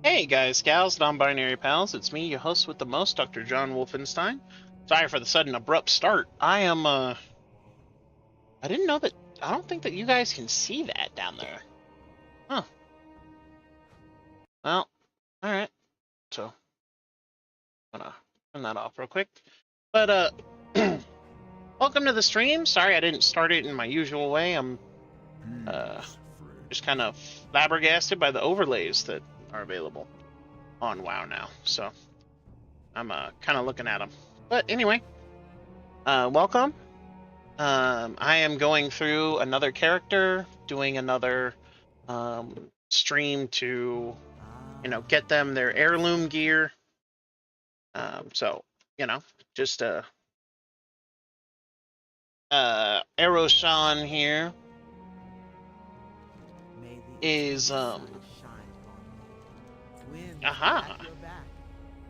Hey guys, gals, non-binary pals, it's me, your host with the most, Dr.JWolfenstein. Sorry for the sudden abrupt start. I didn't know that, I don't think that you guys can see that down there. Huh. Well, alright. So, I'm gonna turn that off real quick. But, welcome to the stream. Sorry I didn't start it in my usual way. I'm, just kind of flabbergasted by the overlays that are available on WoW now. So, I'm, kind of looking at them. But anyway, welcome. I am going through another character, doing another stream to, get them their heirloom gear. So, just Eroshan here is aha.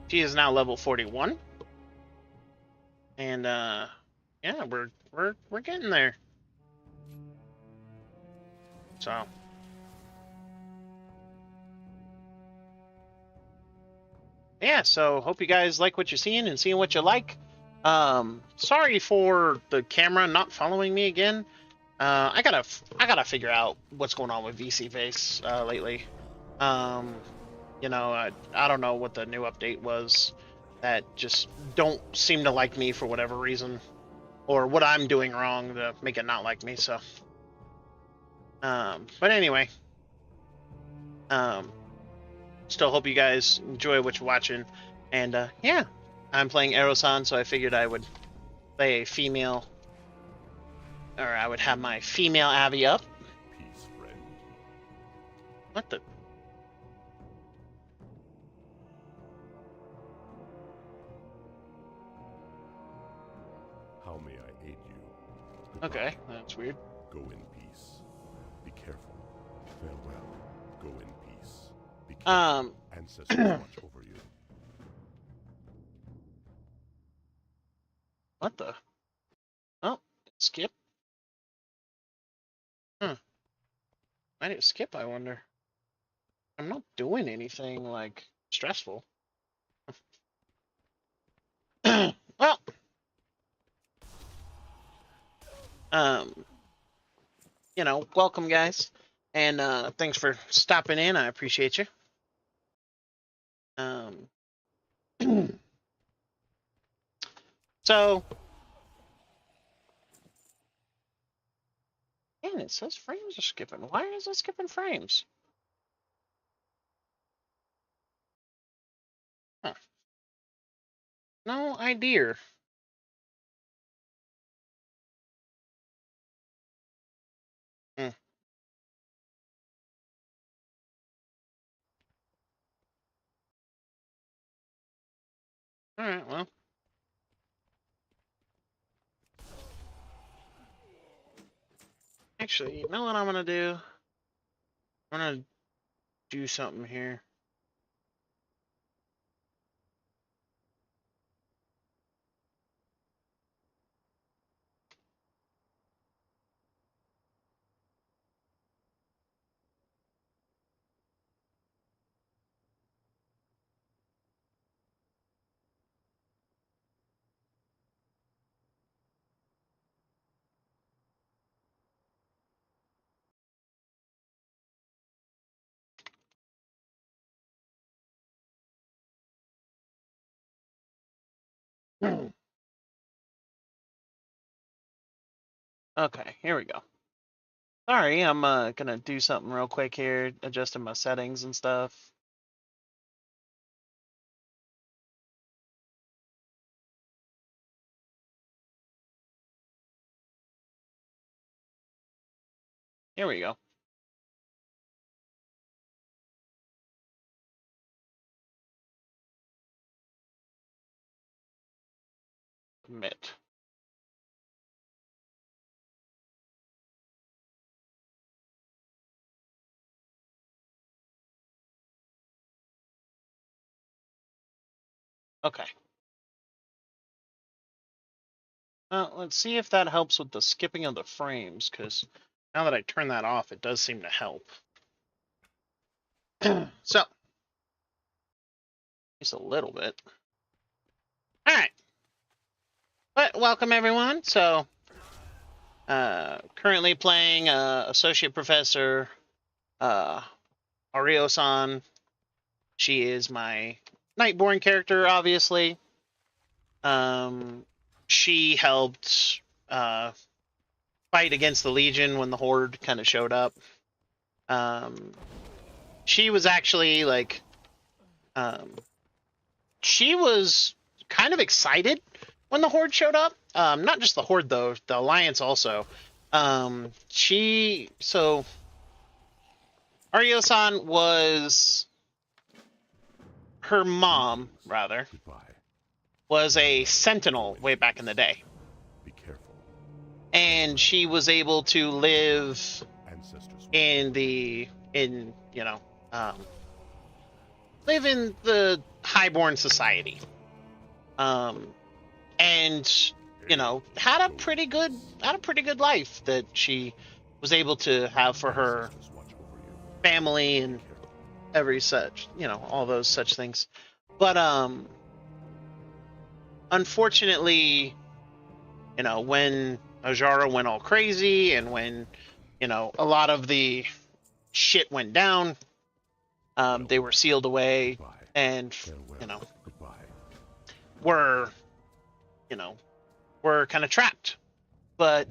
She is now level 41. And yeah, we're getting there. So yeah, so hope you guys like what you're seeing and seeing what you like. Sorry for the camera not following me again. I gotta figure out what's going on with VC Face lately. I don't know what the new update was that just don't seem to like me for whatever reason, or what I'm doing wrong to make it not like me. So, but anyway, still hope you guys enjoy what you're watching, and yeah, I'm playing Erosan, so I figured I would play a female, or I would have my female Abby up. Peace, friend. What the? How may I aid you? Goodbye. Okay, that's weird. Go in peace. Be careful. Farewell. Go in peace. Be careful. Ancestors watch over you. What the? Oh, skip. Huh. Why did it skip, I wonder? I'm not doing anything, like, stressful. Well, um, welcome, guys. And thanks for stopping in. I appreciate you. So, man, it says frames are skipping. Why is it skipping frames? Huh. No idea. Hmm. All right, well. Actually, you know what I'm gonna do? I'm gonna do something here. Okay, here we go. Sorry, I'm gonna do something real quick here, adjusting my settings and stuff. Here we go. Commit. Okay. Let's see if that helps with the skipping of the frames, because now that I turn that off, it does seem to help. So, Just a little bit. All right. But welcome everyone. So, currently playing Associate Professor Ario-san. She is my Nightborne character, obviously. She helped fight against the Legion when the Horde kind of showed up. She was actually like, she was kind of excited when the Horde showed up. Not just the Horde though, the Alliance also. So Ario-san was, her mom, rather, was a sentinel way back in the day. Be careful. And she was able to live in live in the highborn society. And had a pretty good life that she was able to have for her family and every such, all those such things. But unfortunately, when Azshara went all crazy and when, a lot of the shit went down, they were sealed away and, were kind of trapped. But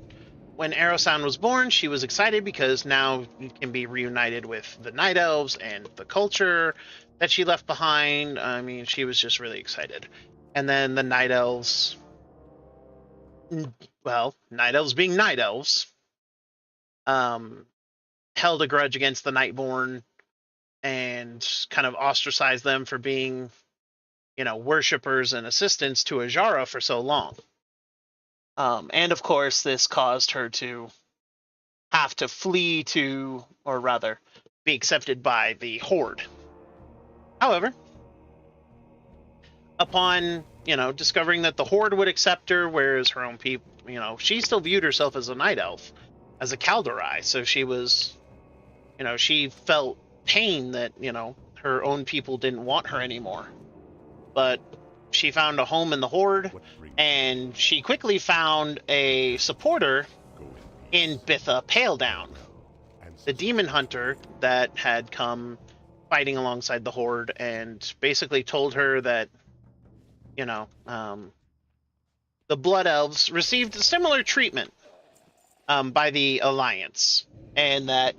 when Ario-san was born, she was excited because now you can be reunited with the Night Elves and the culture that she left behind. I mean, she was just really excited. And then the Night Elves, well, Night Elves being Night Elves, held a grudge against the Nightborne and kind of ostracized them for being, worshippers and assistants to Azshara for so long. And of course, this caused her to have to flee to, or rather, be accepted by the Horde. However, upon, discovering that the Horde would accept her, whereas her own people, she still viewed herself as a Night Elf, as a Kaldorei, so she was, she felt pain that, her own people didn't want her anymore. But she found a home in the Horde, and she quickly found a supporter in Bitha Paledown, the demon hunter that had come fighting alongside the Horde, and basically told her that, the Blood Elves received similar treatment by the Alliance, and that,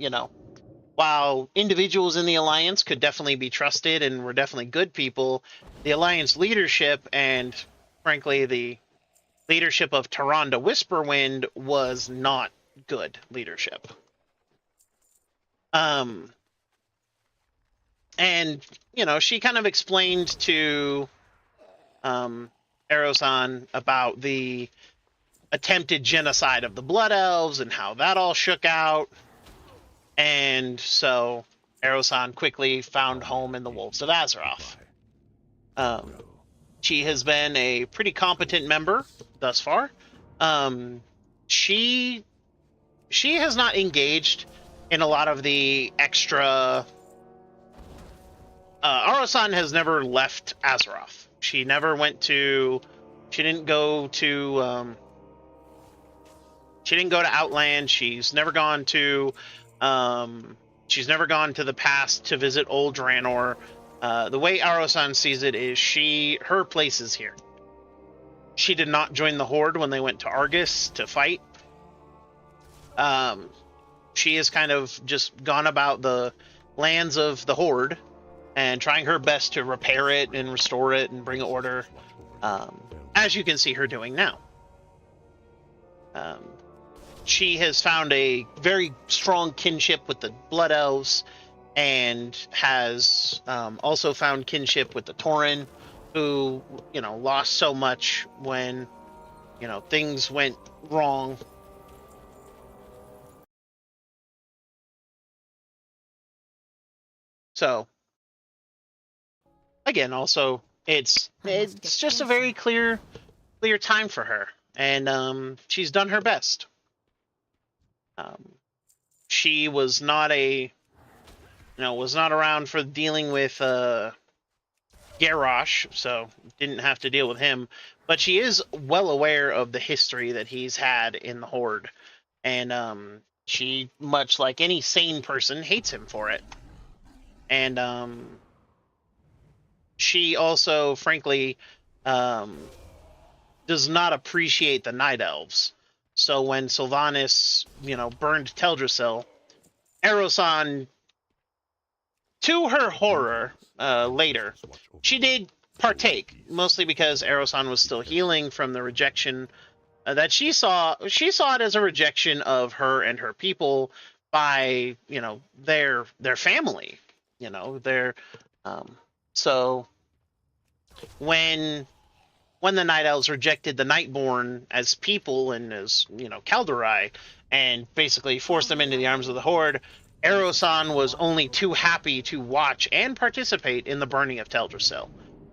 while individuals in the Alliance could definitely be trusted and were definitely good people, the Alliance leadership and, frankly, the leadership of Tyrande Whisperwind was not good leadership. And, she kind of explained to Ario-san about the attempted genocide of the Blood Elves and how that all shook out. And so Ario-san quickly found home in the Wolves of Azeroth. She has been a pretty competent member thus far. She has not engaged in a lot of the extra. Ario-san has never left Azeroth. She never went to. She didn't go to. She didn't go to Outland. She's never gone to. She's never gone to the past to visit Old Draenor. The way Ario-san sees it is her place is here. She did not join the Horde when they went to Argus to fight. She has kind of just gone about the lands of the Horde and trying her best to repair it and restore it and bring order, as you can see her doing now. She has found a very strong kinship with the Blood Elves and has also found kinship with the Tauren, who, lost so much when, things went wrong. So, again, also, it's just a very clear time for her, and she's done her best. She was not was not around for dealing with Garrosh, so didn't have to deal with him. But she is well aware of the history that he's had in the Horde, and she, much like any sane person, hates him for it. And she also, frankly, does not appreciate the Night Elves. So when Sylvanas, burned Teldrassil, Erosan, to her horror, later, she did partake, mostly because Erosan was still healing from the rejection that she saw. She saw it as a rejection of her and her people by, their family, their so when the Night Elves rejected the Nightborne as people and as, Kaldorei, and basically forced them into the arms of the Horde, Erosan was only too happy to watch and participate in the burning of Teldrassil.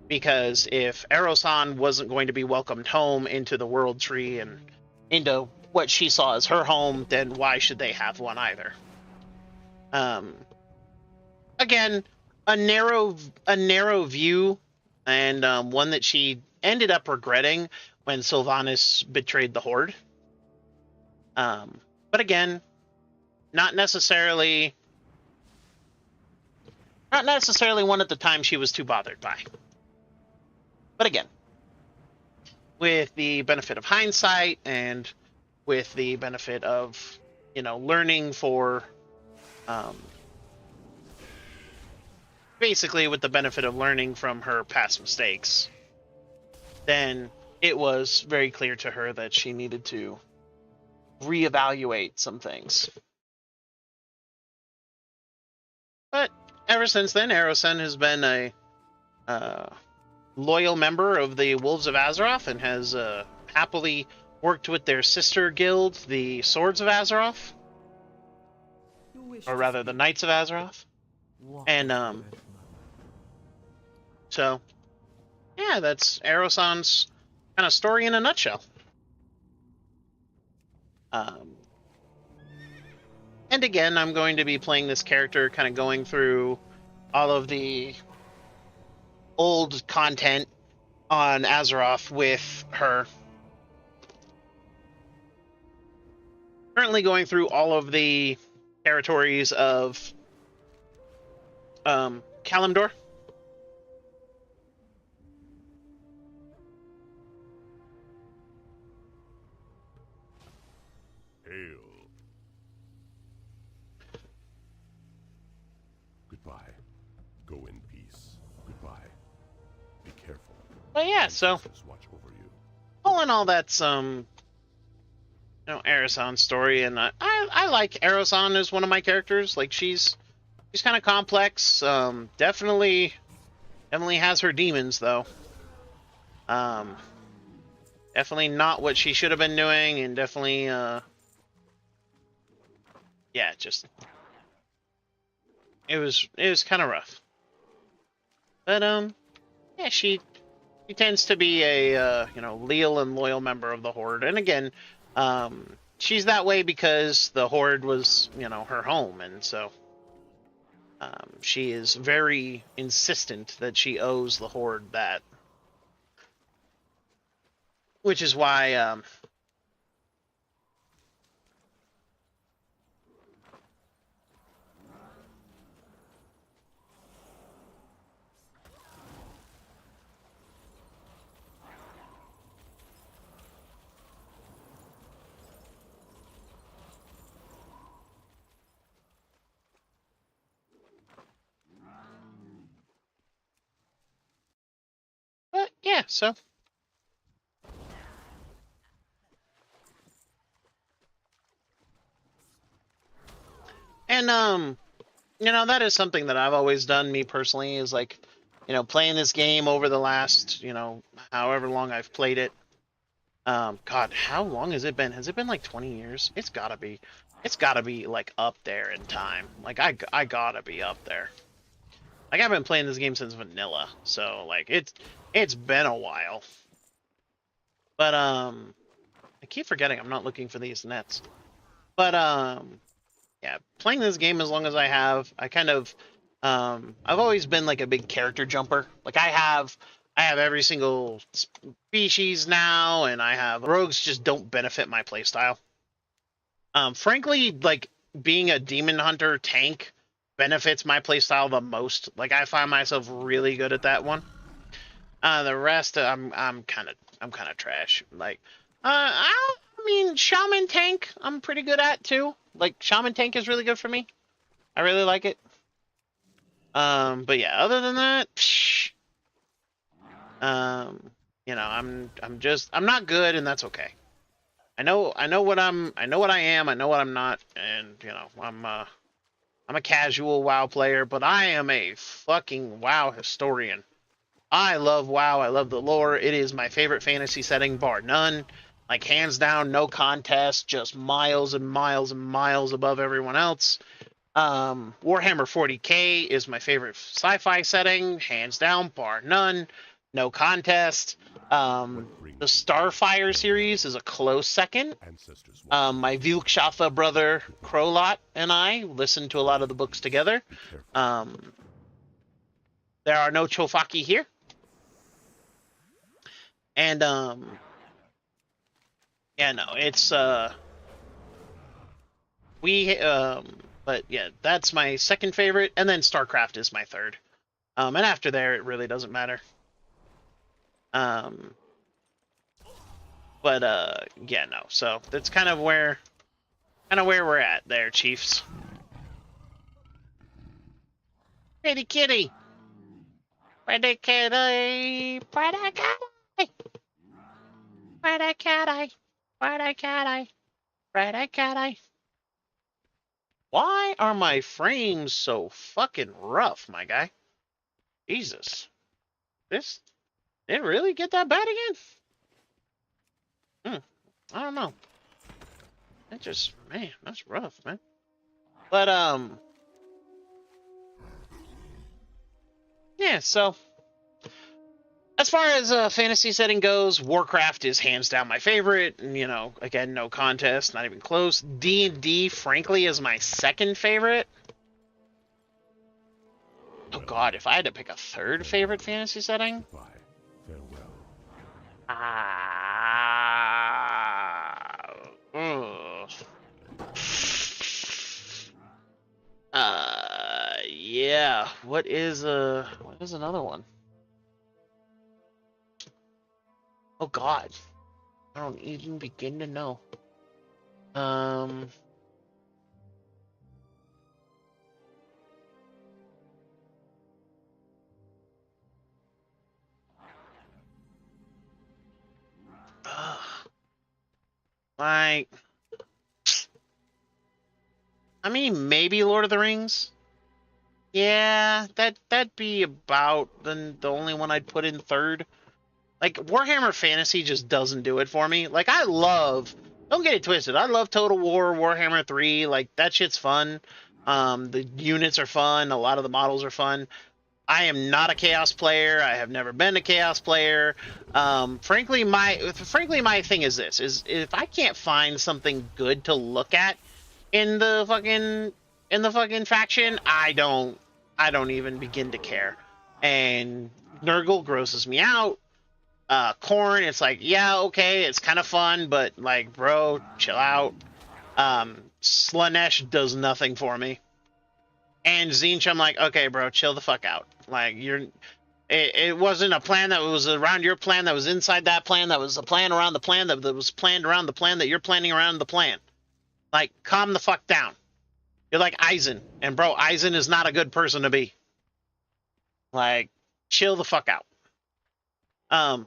Because if Erosan wasn't going to be welcomed home into the World Tree and into what she saw as her home, then why should they have one either? Again, a narrow view, and one that she ended up regretting when Sylvanas betrayed the Horde. But again, not necessarily one at the time she was too bothered by. But again, with the benefit of hindsight and with the benefit of, learning for, basically with the benefit of learning from her past mistakes, then it was very clear to her that she needed to reevaluate some things. But ever since then, Erosen has been a loyal member of the Wolves of Azeroth and has happily worked with their sister guild, the Swords of Azeroth, or rather the Knights of Azeroth. And so yeah, that's Erosan's kind of story in a nutshell. And again, I'm going to be playing this character, kind of going through all of the old content on Azeroth with her. Currently going through all of the territories of Kalimdor. Hail. Goodbye. Go in peace. Goodbye. Be careful. But yeah, so Watch over you. all in all, that's Erosan's story, and I like Erosan as one of my characters. Like she's kind of complex. Definitely has her demons though. Definitely not what she should have been doing, and definitely yeah, just it was kind of rough. But yeah, she tends to be a leal and loyal member of the Horde, and again, she's that way because the Horde was her home, and so she is very insistent that she owes the Horde that, which is why but yeah, so and that is something that I've always done, me personally, is like, playing this game over the last, however long I've played it. God, how long has it been? Has it been like 20 years? It's gotta be. It's gotta be like up there in time. Like I gotta be up there. Like I've been playing this game since vanilla, so like it's been a while. But I keep forgetting I'm not looking for these nets. But yeah, playing this game as long as I have, I kind of I've always been like a big character jumper. Like I have every single species now, and I have rogues just don't benefit my playstyle. Frankly, like being a demon hunter tank benefits my playstyle the most. Like I find myself really good at that one. The rest, I'm kind of trash. Like, I mean, shaman tank, I'm pretty good at too. Like shaman tank is really good for me. I really like it. But yeah, other than that, psh, you know, I'm not good, and that's okay. I know what I am, I know what I'm not, and you know, I'm a casual WoW player, but I am a fucking WoW historian. I love WoW. I love the lore. It is my favorite fantasy setting, bar none. Like hands down, no contest, just miles and miles and miles above everyone else. Warhammer 40k is my favorite sci-fi setting, hands down, bar none, no contest. The Starfire series is a close second. My Vilkshafa brother Krolot and I listened to a lot of the books together. There are no Chofaki here. And yeah, no, it's but yeah, that's my second favorite, and then StarCraft is my third. And after there, it really doesn't matter. But yeah, no. So that's kind of where we're at there, Chiefs. Pretty kitty. Pretty kitty. Pretty kitty. Pretty kitty. Pretty kitty. Pretty kitty. Why are my frames so fucking rough, my guy? Jesus. This didn't really get that bad again? I don't know. That just, man, that's rough, man. But, yeah, so as far as fantasy setting goes, Warcraft is hands down my favorite, and you know, again, no contest, not even close. D&D, frankly, is my second favorite. Oh god, if I had to pick a third favorite fantasy setting, yeah. What is another one? Oh god, I don't even begin to know. Like, I mean, maybe Lord of the Rings. Yeah, that'd be about the only one I'd put in third. Like Warhammer Fantasy just doesn't do it for me. Like don't get it twisted. I love Total War, Warhammer 3. Like that shit's fun. The units are fun. A lot of the models are fun. I am not a Chaos player. I have never been a Chaos player. Frankly, my thing is this: is if I can't find something good to look at in the fucking faction, I don't even begin to care. And Nurgle grosses me out. Corn, it's like, yeah, okay, it's kind of fun, but like, bro, chill out. Slanesh does nothing for me. And Tzeentch, I'm like, okay, bro, chill the fuck out. Like, it wasn't a plan that was around your plan, that was inside that plan, that was a plan around the plan, that was planned around the plan, that you're planning around the plan. Like, calm the fuck down. You're like Eisen, and bro, Eisen is not a good person to be. Like, chill the fuck out.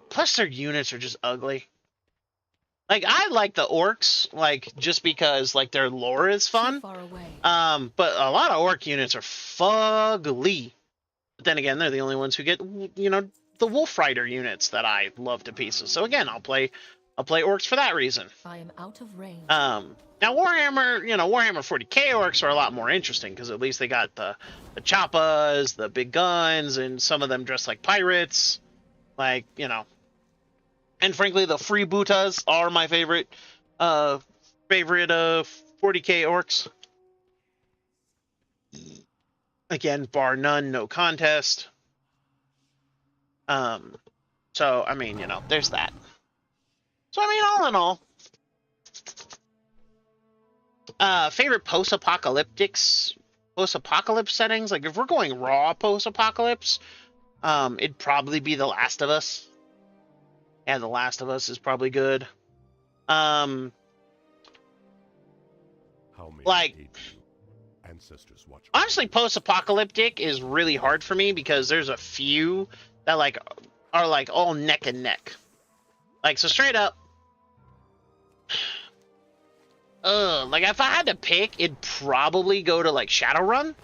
Plus their units are just ugly. Like, I like the orcs, like, just because, like, their lore is fun. Far away. But a lot of orc units are fugly. But then again, they're the only ones who get, you know, the Wolf Rider units that I love to pieces. So again, I'll play orcs for that reason. I am out of range. Now Warhammer 40k orcs are a lot more interesting because at least they got the choppas, the big guns, and some of them dress like pirates. Like, you know. And frankly, the freebootas are my favorite 40k orcs. Again, bar none, no contest. So I mean, you know, there's that. So I mean, all in all, favorite post-apocalypse settings. Like if we're going raw post-apocalypse, it'd probably be The Last of Us. Yeah, The Last of Us is probably good. Like, ancestors watch. Honestly, post-apocalyptic is really hard for me because there's a few that like are like all neck and neck. Like, so straight up, like if I had to pick, it'd probably go to like Shadowrun,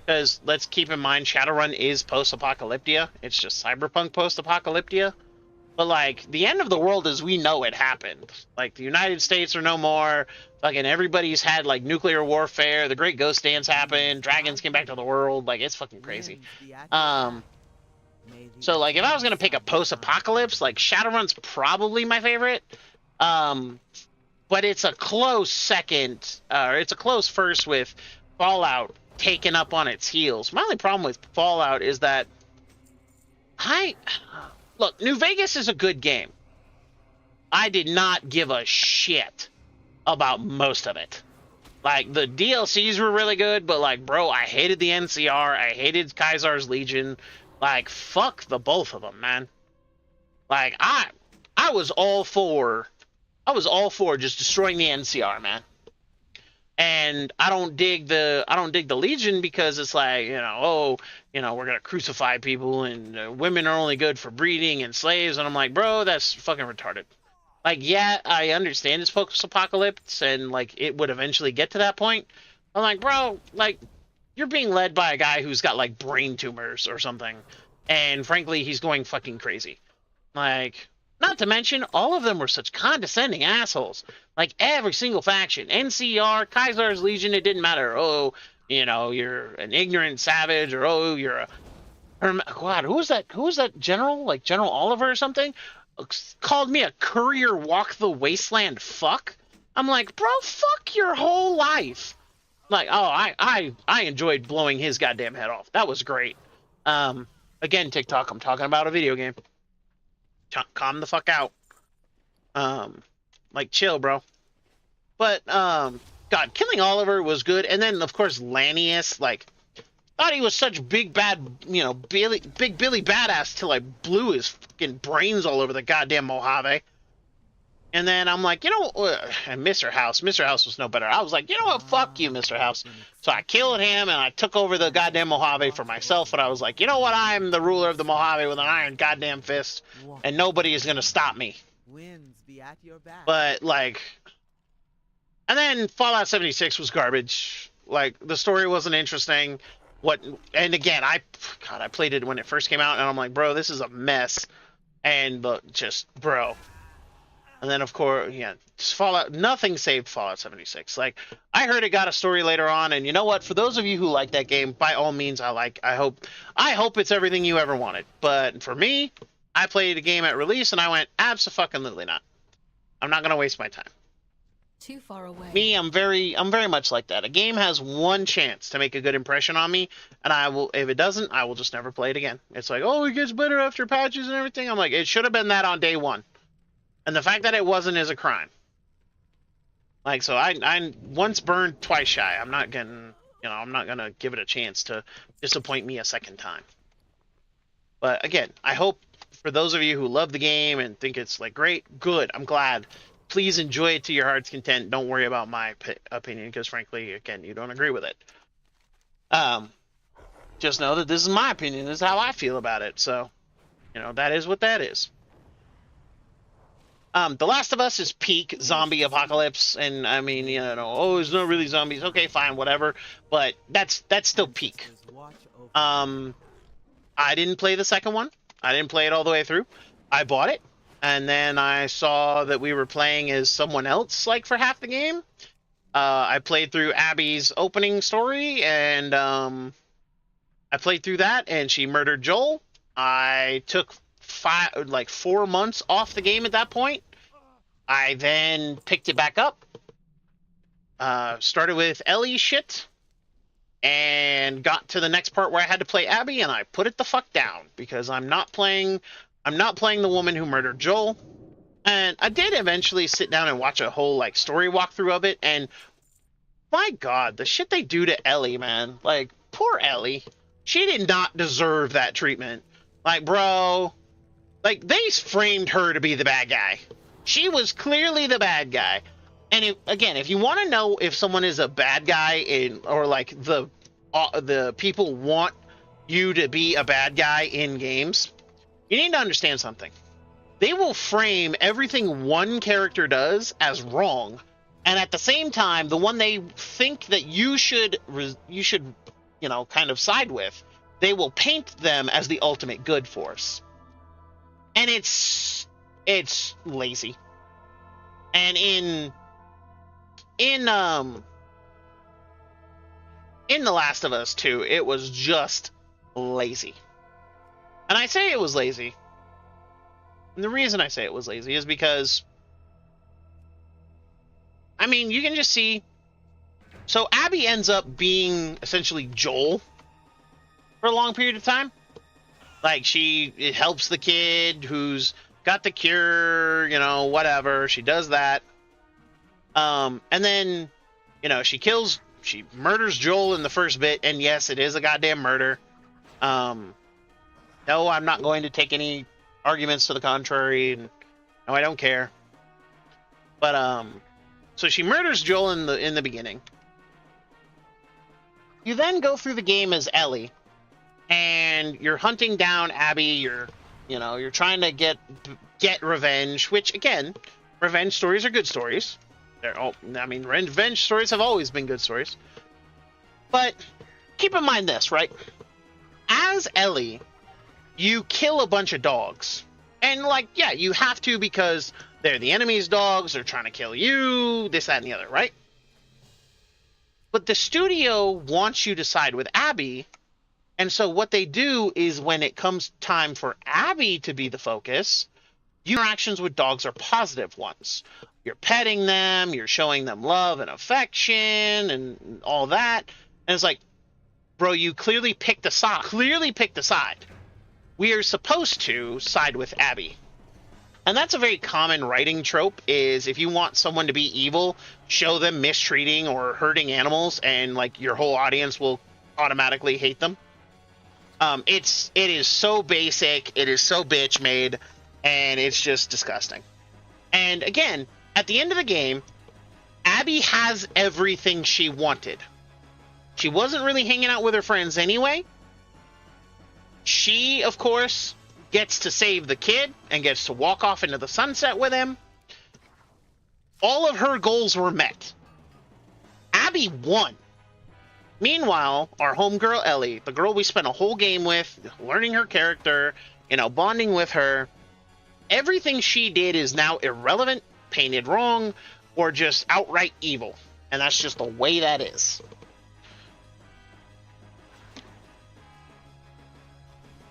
because let's keep in mind Shadowrun is post-apocalyptia. It's just cyberpunk post-apocalyptia. But like the end of the world as we know it happened. Like the United States are no more. Fucking everybody's had like nuclear warfare. The Great Ghost Dance happened. Dragons came back to the world. Like it's fucking crazy. So like if I was gonna pick a post-apocalypse, like Shadowrun's probably my favorite. But it's a close second. It's a close first with Fallout taken up on its heels. My only problem with Fallout is that look, New Vegas is a good game. I did not give a shit about most of it. Like, the DLCs were really good, but, like, bro, I hated the NCR. I hated Kaisar's Legion. Like, fuck the both of them, man. Like, I was all for just destroying the NCR, man. And I don't dig the Legion because it's like, you know, oh, you know, we're gonna crucify people and women are only good for breeding and slaves, and I'm like, bro, that's fucking retarded. Like, yeah, I understand it's post-apocalypse and like it would eventually get to that point. I'm like, bro, like you're being led by a guy who's got like brain tumors or something, and frankly, he's going fucking crazy. Like, not to mention, all of them were such condescending assholes. Like, every single faction. NCR, Kaisar's Legion, it didn't matter. Oh, you know, you're an ignorant savage, or oh, you're a... God, who was that general? Like, General Oliver or something? Called me a courier walk the wasteland fuck? I'm like, bro, fuck your whole life. Like, oh, I enjoyed blowing his goddamn head off. That was great. Again, TikTok, I'm talking about a video game. Calm the fuck out. Like, chill, bro. But, God, killing Oliver was good. And then, of course, Lanius, like, thought he was such big bad, you know, big Billy badass till I blew his fucking brains all over the goddamn Mojave. And then I'm like, you know, and Mr. House was no better. I was like, you know what, fuck you, Mr. House. So I killed him, and I took over the goddamn Mojave for myself, and I was like, you know what, I'm the ruler of the Mojave with an iron goddamn fist, and nobody is going to stop me. But, like, and then Fallout 76 was garbage. Like, the story wasn't interesting. And again, I played it when it first came out, and I'm like, bro, this is a mess. And, just, bro. And then, of course, yeah, Fallout. Nothing saved Fallout 76. Like, I heard it got a story later on, and you know what? For those of you who like that game, by all means, I hope it's everything you ever wanted. But for me, I played the game at release, and I went, abso-fucking-lutely not. I'm not gonna waste my time. Too far away. Me, I'm very much like that. A game has one chance to make a good impression on me, and I will. If it doesn't, I will just never play it again. It's like, oh, it gets better after patches and everything. I'm like, it should have been that on day one. And the fact that it wasn't is a crime. Like, so I once burned, twice shy. I'm not gonna give it a chance to disappoint me a second time. But again, I hope for those of you who love the game and think it's like great, good, I'm glad. Please enjoy it to your heart's content. Don't worry about my opinion, because frankly, again, you don't agree with it. Just know that this is my opinion. This is how I feel about it. So, you know, that is what that is. The Last of Us is peak zombie apocalypse, and I mean, you know, oh, it's not really zombies. Okay, fine, whatever. But that's still peak. I didn't play the second one. I didn't play it all the way through. I bought it, and then I saw that we were playing as someone else, like, for half the game. I played through Abby's opening story, and I played through that, and she murdered Joel. I took 4 months off the game at that point. I then picked it back up. Started with Ellie shit. and got to the next part where I had to play Abby, and I put it the fuck down because I'm not playing the woman who murdered Joel. And I did eventually sit down and watch a whole like story walkthrough of it, and my God, the shit they do to Ellie, man. Like, poor Ellie. She did not deserve that treatment. Like, bro, like they framed her to be the bad guy. She was clearly the bad guy. And again, if you want to know if someone is a bad guy or like the people want you to be a bad guy in games, you need to understand something. They will frame everything one character does as wrong, and at the same time, the one they think that you should kind of side with, they will paint them as the ultimate good force. And it's lazy. And in The Last of Us 2, it was just lazy. And I say it was lazy. And the reason I say it was lazy is because, I mean, you can just see. So Abby ends up being essentially Joel for a long period of time. Like, it helps the kid who's got the cure, whatever. She does that. And then, she murders Joel in the first bit, and yes, it is a goddamn murder. No, I'm not going to take any arguments to the contrary, and no, I don't care. But so she murders Joel in the beginning. You then go through the game as Ellie, and you're hunting down Abby. You're trying to get revenge, which again, revenge stories are good stories. Revenge stories have always been good stories. But keep in mind this, right? As Ellie, you kill a bunch of dogs. And, you have to because they're the enemy's dogs, they're trying to kill you, this, that, and the other, right? But the studio wants you to side with Abby, and so what they do is when it comes time for Abby to be the focus, your interactions with dogs are positive ones. You're petting them, you're showing them love and affection and all that. And it's like, bro, you clearly picked a side. We are supposed to side with Abby. And that's a very common writing trope, is if you want someone to be evil, show them mistreating or hurting animals, and your whole audience will automatically hate them. It is so basic, it is so bitch made, and it's just disgusting. And again, at the end of the game, Abby has everything she wanted. She wasn't really hanging out with her friends anyway. She, of course, gets to save the kid and gets to walk off into the sunset with him. All of her goals were met. Abby won. Meanwhile, our homegirl Ellie, the girl we spent a whole game with, learning her character, bonding with her, everything she did is now irrelevant, painted wrong, or just outright evil. And that's just the way that is.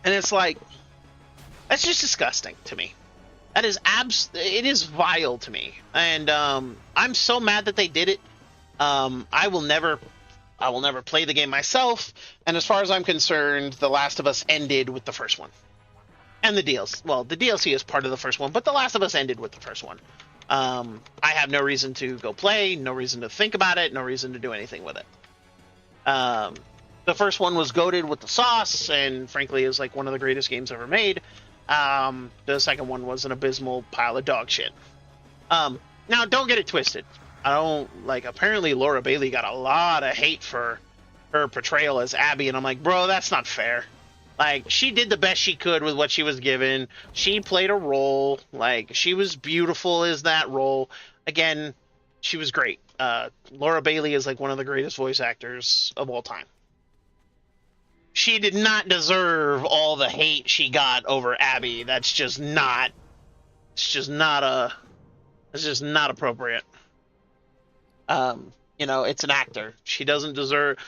And it's like, that's just disgusting to me. That is it is vile to me. And I'm so mad that they did it. I will never play the game myself. And as far as I'm concerned, The Last of Us ended with the first one. And the DLC. Well, the DLC is part of the first one, but The Last of Us ended with the first one. I have no reason to go play, no reason to think about it, no reason to do anything with it. The first one was goated with the sauce, and frankly is one of the greatest games ever made. The second one was an abysmal pile of dog shit. Now, don't get it twisted. Apparently Laura Bailey got a lot of hate for her portrayal as Abby, and I'm like, bro, that's not fair. She did the best she could with what she was given. She played a role. She was beautiful as that role. Again, she was great. Laura Bailey is one of the greatest voice actors of all time. She did not deserve all the hate she got over Abby. That's just not appropriate. It's an actor. She doesn't deserve,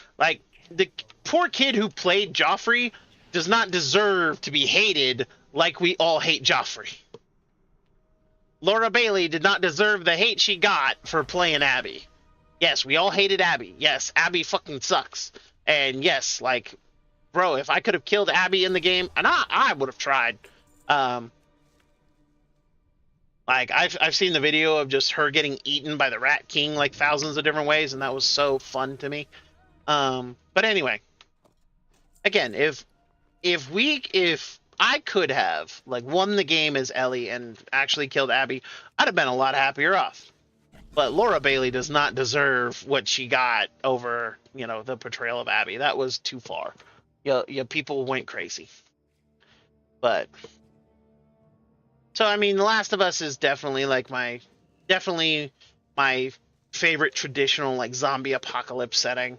the poor kid who played Joffrey does not deserve to be hated like we all hate Joffrey. Laura Bailey did not deserve the hate she got for playing Abby. Yes, we all hated Abby. Yes, Abby fucking sucks. And yes, like, bro, if I could have killed Abby in the game, and I would have tried. Um, like I've seen the video of just her getting eaten by the Rat King like thousands of different ways, and that was so fun to me. But anyway, again, if I could have like won the game as Ellie and actually killed Abby, I'd have been a lot happier off. But Laura Bailey does not deserve what she got over, the portrayal of Abby. That was too far. People went crazy. But so I mean, The Last of Us is definitely my favorite traditional like zombie apocalypse setting.